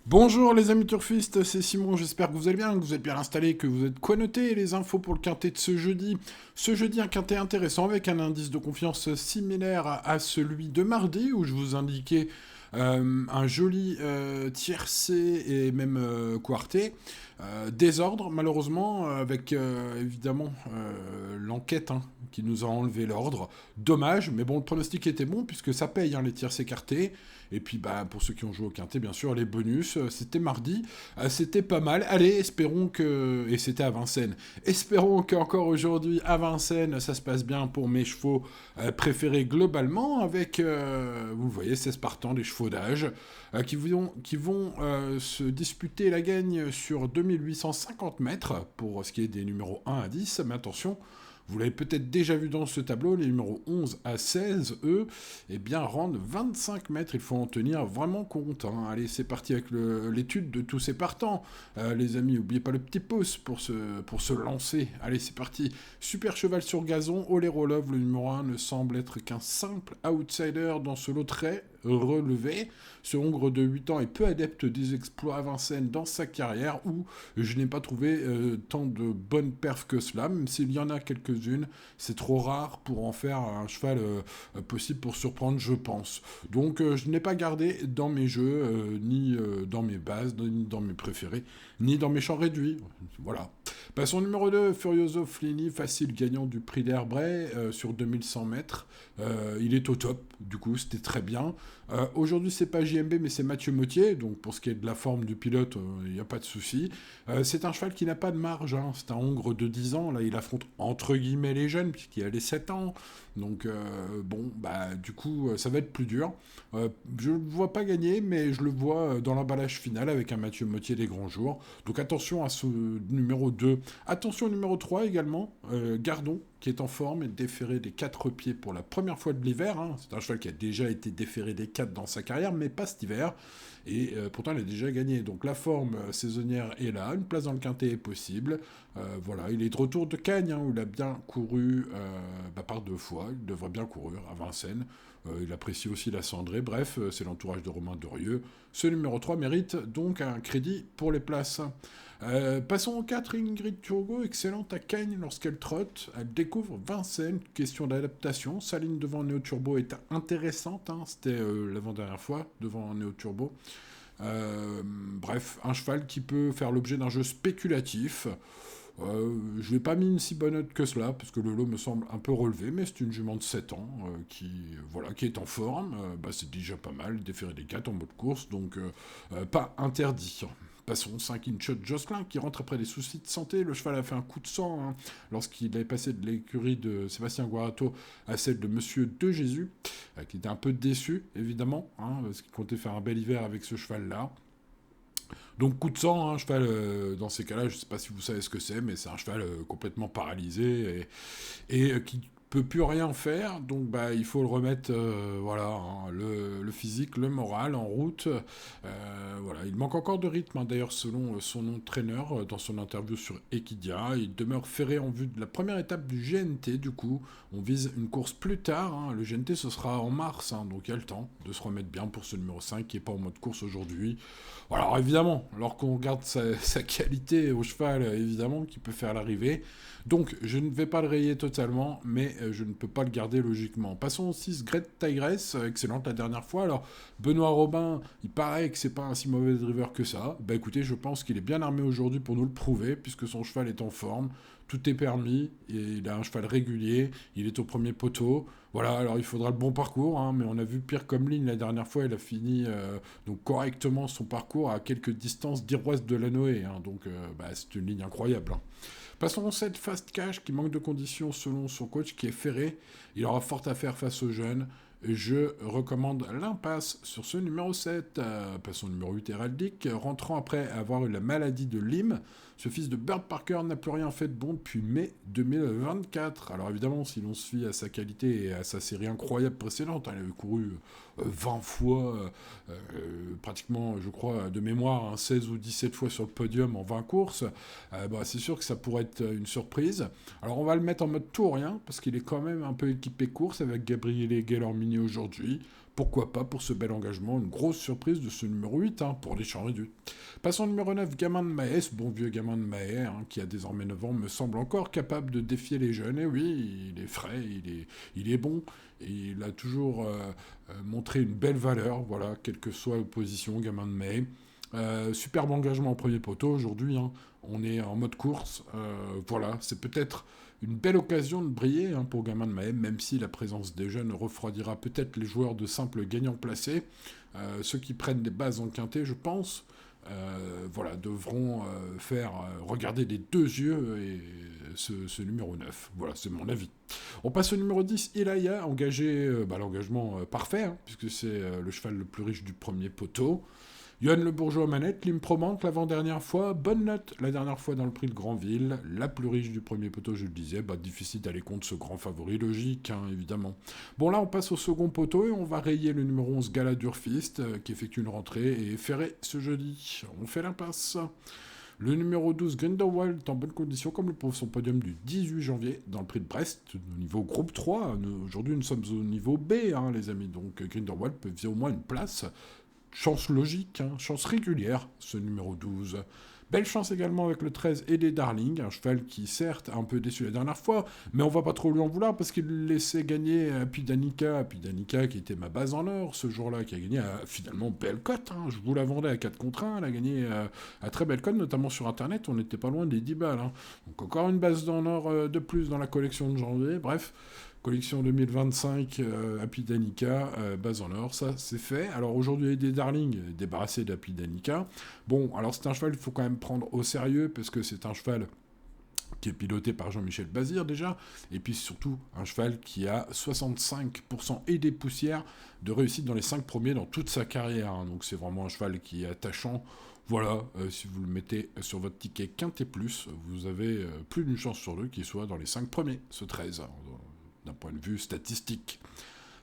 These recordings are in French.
Bonjour les amis turfistes, c'est Simon, j'espère que vous allez bien, que vous êtes bien installés, que vous êtes connotés. Les infos pour le quintet de ce jeudi. Ce jeudi, un quintet intéressant avec un indice de confiance similaire à celui de mardi, où je vous indiquais un joli tiercé et même quarté. Désordre, malheureusement, avec évidemment l'enquête qui nous a enlevé l'ordre. Dommage, mais bon, le pronostic était bon, puisque ça paye les tiercés écartés. Et puis, bah, pour ceux qui ont joué au quintet, bien sûr, les bonus, c'était mardi, c'était pas mal. Allez, espérons que... Et c'était à Vincennes. Espérons qu'encore aujourd'hui, à Vincennes, ça se passe bien pour mes chevaux préférés globalement, avec, vous le voyez, 16 partants, des chevaux d'âge, qui vont se disputer la gagne sur 2850 mètres, pour ce qui est des numéros 1 à 10. Mais attention, vous l'avez peut-être déjà vu dans ce tableau, les numéros 11 à 16, eux, eh bien, rendent 25 mètres. Il faut en tenir vraiment compte. Allez, c'est parti avec l'étude de tous ces partants. Les amis, n'oubliez pas le petit pouce pour se lancer. Allez, c'est parti. Super cheval sur gazon, Olerolov, le numéro 1, ne semble être qu'un simple outsider dans ce lot très relevé. Ce Hongre de 8 ans est peu adepte des exploits à Vincennes dans sa carrière, où je n'ai pas trouvé tant de bonnes perfs que cela, même s'il y en a quelques-unes, c'est trop rare pour en faire un cheval possible pour surprendre, je pense. Donc je n'ai pas gardé dans mes jeux, ni dans mes bases, ni dans mes préférés, ni dans mes champs réduits. Voilà. Passons au numéro 2, Furioso Flini, facile gagnant du prix d'Herbray sur 2100 mètres. Il est au top, du coup, c'était très bien. Aujourd'hui, c'est pas JMB, mais c'est Mathieu Mottier, donc pour ce qui est de la forme du pilote, il n'y a pas de souci. C'est un cheval qui n'a pas de marge, c'est un Hongre de 10 ans, là il affronte entre guillemets les jeunes, puisqu'il a les 7 ans, donc bon, bah du coup, ça va être plus dur. Je ne le vois pas gagner, mais je le vois dans l'emballage final avec un Mathieu Mottier des grands jours. Donc attention à ce numéro 2. Attention au numéro 3 également, Gardon, qui est en forme et déféré des 4 pieds pour la première fois de l'hiver. C'est un cheval qui a déjà été déféré des 4 dans sa carrière, mais pas cet hiver. Et pourtant, il a déjà gagné. Donc la forme saisonnière est là, une place dans le quintet est possible. Voilà, il est de retour de Cagnes, où il a bien couru par 2 fois. Il devrait bien courir à Vincennes. Il apprécie aussi la cendrée. Bref, c'est l'entourage de Romain Dorieux. Ce numéro 3 mérite donc un crédit pour les places. Passons au 4, Ingrid Turgot, excellente à Cagnes lorsqu'elle trotte. Elle découvre Vincennes, question d'adaptation. Sa ligne devant Neo Turbo est intéressante, c'était l'avant-dernière fois devant Neo Turbo. Bref, un cheval qui peut faire l'objet d'un jeu spéculatif. Je n'ai pas mis une si bonne note que cela, parce que le lot me semble un peu relevé, mais c'est une jument de 7 ans qui est en forme. C'est déjà pas mal, déféré des 4 en mode course, donc pas interdit. Passons 5 Inshot Jocelyn qui rentre après des soucis de santé. Le cheval a fait un coup de sang lorsqu'il est passé de l'écurie de Sébastien Guarato à celle de Monsieur De Jésus, qui était un peu déçu évidemment, parce qu'il comptait faire un bel hiver avec ce cheval-là. Donc coup de sang, un cheval dans ces cas-là, je ne sais pas si vous savez ce que c'est, mais c'est un cheval complètement paralysé et qui peut plus rien faire, donc il faut le remettre, voilà, le physique, le moral en route. Voilà, il manque encore de rythme, d'ailleurs, selon son entraîneur dans son interview sur Equidia. Il demeure ferré en vue de la première étape du GNT, du coup. On vise une course plus tard, le GNT ce sera en mars, donc il y a le temps de se remettre bien pour ce numéro 5 qui n'est pas en mode course aujourd'hui. Voilà, alors évidemment, lorsqu'on regarde sa qualité au cheval, évidemment, qui peut faire l'arrivée. Donc, je ne vais pas le rayer totalement, mais je ne peux pas le garder logiquement. Passons au 6, Great Tigress, excellente la dernière fois. Alors, Benoît Robin, il paraît que c'est pas un si mauvais driver que ça. Écoutez, je pense qu'il est bien armé aujourd'hui pour nous le prouver, puisque son cheval est en forme. Tout est permis, et il a un cheval régulier, il est au premier poteau. Voilà, alors il faudra le bon parcours, mais on a vu pire comme ligne la dernière fois, il a fini donc correctement son parcours à quelques distances d'Iroise de la Noé, donc c'est une ligne incroyable. Passons au 7, Fast Cash, qui manque de conditions selon son coach, qui est ferré. Il aura fort à faire face aux jeunes. Je recommande l'impasse sur ce numéro 7. Passons au numéro 8, Heraldic. Rentrant après avoir eu la maladie de Lyme, ce fils de Bird Parker n'a plus rien fait de bon depuis mai 2024. Alors évidemment, si l'on se fie à sa qualité et à sa série incroyable précédente, il avait couru 20 fois, pratiquement, je crois, de mémoire, 16 ou 17 fois sur le podium en 20 courses. C'est sûr que ça pourrait être une surprise. Alors on va le mettre en mode tour, parce qu'il est quand même un peu équipé course avec Gabriele Gelormini aujourd'hui. pourquoi pas pour ce bel engagement, une grosse surprise de ce numéro 8, pour les champs réduits. Passons au numéro 9, Gamin de Mahé, ce bon vieux Gamin de Mahé, qui a désormais 9 ans, me semble encore capable de défier les jeunes. Et oui, il est frais, il est bon, et il a toujours montré une belle valeur, voilà, quelle que soit l'opposition, Gamin de Mahé. Superbe engagement au premier poteau aujourd'hui, on est en mode course, voilà, c'est peut-être une belle occasion de briller pour Gamin de Mahé, même si la présence des jeunes refroidira peut-être les joueurs de simples gagnants placés. Ceux qui prennent des bases en quintet, je pense, voilà, devront faire regarder des deux yeux et ce numéro 9. Voilà, c'est mon avis. On passe au numéro 10, Ilaya, engagé, l'engagement parfait, puisque c'est le cheval le plus riche du premier poteau. Yoann Le Bourgeois manette, l'improbante l'avant-dernière fois, bonne note la dernière fois dans le prix de Granville, la plus riche du premier poteau, je le disais, difficile d'aller contre ce grand favori, logique, évidemment. Bon, là, on passe au second poteau et on va rayer le numéro 11, Gala Durfist, qui effectue une rentrée et est ferré ce jeudi. On fait l'impasse. Le numéro 12, Grindelwald, est en bonne condition, comme le prouve son podium du 18 janvier dans le prix de Brest, au niveau groupe 3. Aujourd'hui, nous sommes au niveau B, les amis, donc Grindelwald peut viser au moins une place. Chance logique, chance régulière, ce numéro 12. Belle chance également avec le 13 et les Darling, un cheval qui certes a un peu déçu la dernière fois, mais on va pas trop lui en vouloir parce qu'il laissait gagner Apidanica qui était ma base en or ce jour-là, qui a gagné finalement belle cote. Je vous la vendais à 4 contre 1, elle a gagné à très belle cote, notamment sur internet, on n'était pas loin des 10 balles. Donc encore une base en or de plus dans la collection de janvier, bref. Collection 2025, Apidanica, base en or, ça c'est fait. Alors aujourd'hui, il y a des Darling débarrassés d'Apidanica. Bon, alors c'est un cheval qu'il faut quand même prendre au sérieux, parce que c'est un cheval qui est piloté par Jean-Michel Bazir déjà, et puis surtout un cheval qui a 65% et des poussières de réussite dans les 5 premiers dans toute sa carrière. Donc c'est vraiment un cheval qui est attachant. Voilà, si vous le mettez sur votre ticket Quintet Plus, vous avez plus d'une chance sur deux qu'il soit dans les 5 premiers, ce 13, d'un point de vue statistique.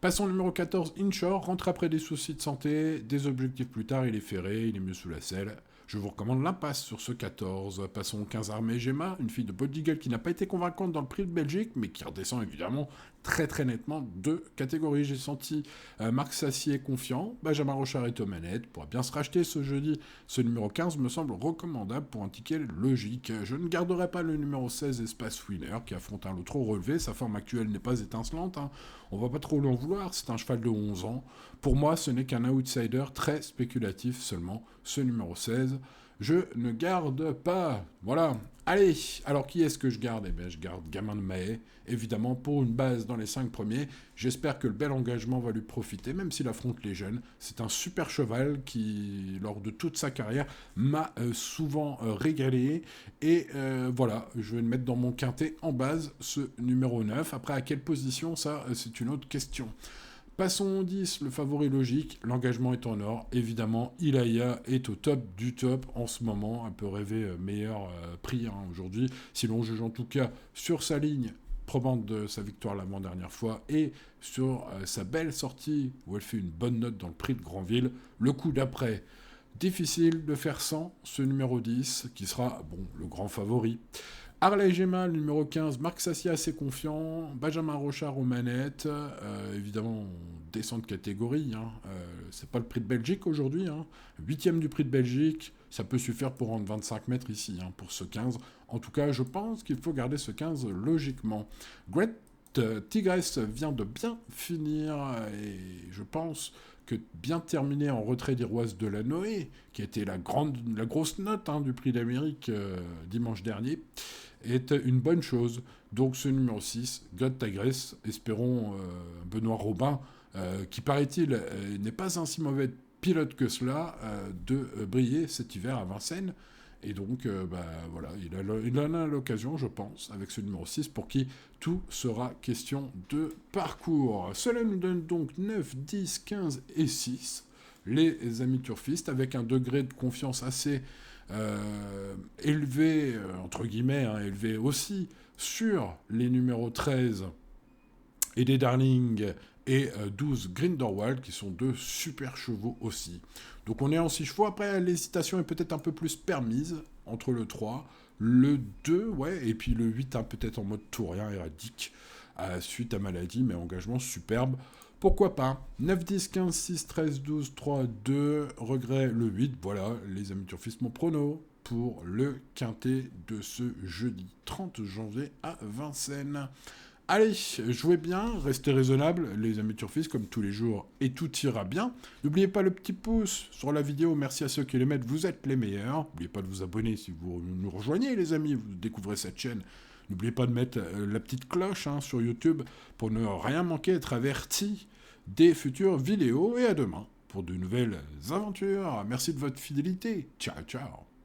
Passons au numéro 14, Inshore, rentre après des soucis de santé, des objectifs plus tard, il est ferré, il est mieux sous la selle. Je vous recommande l'impasse sur ce 14. Passons au 15, Armée Gemma, une fille de Bodyguard qui n'a pas été convaincante dans le prix de Belgique, mais qui redescend évidemment très très nettement de catégorie. J'ai senti Marc Sassier confiant, Benjamin Rochard est aux manettes, pourra bien se racheter ce jeudi. Ce numéro 15 me semble recommandable pour un ticket logique. Je ne garderai pas le numéro 16, Espace Winner, qui affronte un lot trop relevé, sa forme actuelle n'est pas étincelante, on va pas trop l'en vouloir, c'est un cheval de 11 ans. Pour moi, ce n'est qu'un outsider très spéculatif seulement, ce numéro 16. Je ne garde pas. Voilà. Allez, alors qui est-ce que je garde ? Eh bien, je garde Gamin de Mahé, évidemment, pour une base dans les 5 premiers. J'espère que le bel engagement va lui profiter, même s'il affronte les jeunes. C'est un super cheval qui, lors de toute sa carrière, m'a souvent régalé. Et voilà, je vais le mettre dans mon quintet en base, ce numéro 9. Après, à quelle position, ça, c'est une autre question. Passons au 10, le favori logique, l'engagement est en or. Évidemment, Ilaya est au top du top en ce moment, un peu rêvé meilleur prix aujourd'hui, si l'on juge en tout cas sur sa ligne probante de sa victoire l'avant-dernière fois et sur sa belle sortie où elle fait une bonne note dans le prix de Granville. Le coup d'après, difficile de faire sans ce numéro 10 qui sera le grand favori. Harley Gemma, le numéro 15, Marc Sassia assez confiant, Benjamin Rochard aux manettes, évidemment on descend de catégorie, c'est pas le prix de Belgique aujourd'hui, 8e du prix de Belgique, ça peut suffire pour rendre 25 mètres ici, pour ce 15. En tout cas, je pense qu'il faut garder ce 15 logiquement. Great Tigress vient de bien finir, et je pense que bien terminé en retrait d'Iroise de la Noé, qui a été la grosse note du prix d'Amérique dimanche dernier, est une bonne chose. Donc ce numéro 6, God Tigress, espérons Benoît Robin, qui paraît-il n'est pas un si mauvais pilote que cela, de briller cet hiver à Vincennes. Et donc, voilà, il en a l'occasion, je pense, avec ce numéro 6, pour qui tout sera question de parcours. Cela nous donne donc 9, 10, 15 et 6, les amis turfistes, avec un degré de confiance assez élevé, entre guillemets, élevé aussi, sur les numéros 13 et des Darling et 12 Grindelwald, qui sont deux super chevaux aussi. Donc on est en 6 chevaux. Après, l'hésitation est peut-être un peu plus permise entre le 3, le 2, et puis le 8, peut-être en mode tourien éradique, suite à maladie, mais engagement superbe. Pourquoi pas? 9, 10, 15, 6, 13, 12, 3, 2, regret le 8. Voilà, les amis turfistes, mon prono pour le quintet de ce jeudi 30 janvier à Vincennes. Allez, jouez bien, restez raisonnables, les amis turfistes, comme tous les jours, et tout ira bien. N'oubliez pas le petit pouce sur la vidéo, merci à ceux qui le mettent, vous êtes les meilleurs. N'oubliez pas de vous abonner si vous nous rejoignez, les amis, vous découvrez cette chaîne. N'oubliez pas de mettre la petite cloche sur YouTube pour ne rien manquer, être averti des futures vidéos. Et à demain pour de nouvelles aventures. Merci de votre fidélité. Ciao, ciao.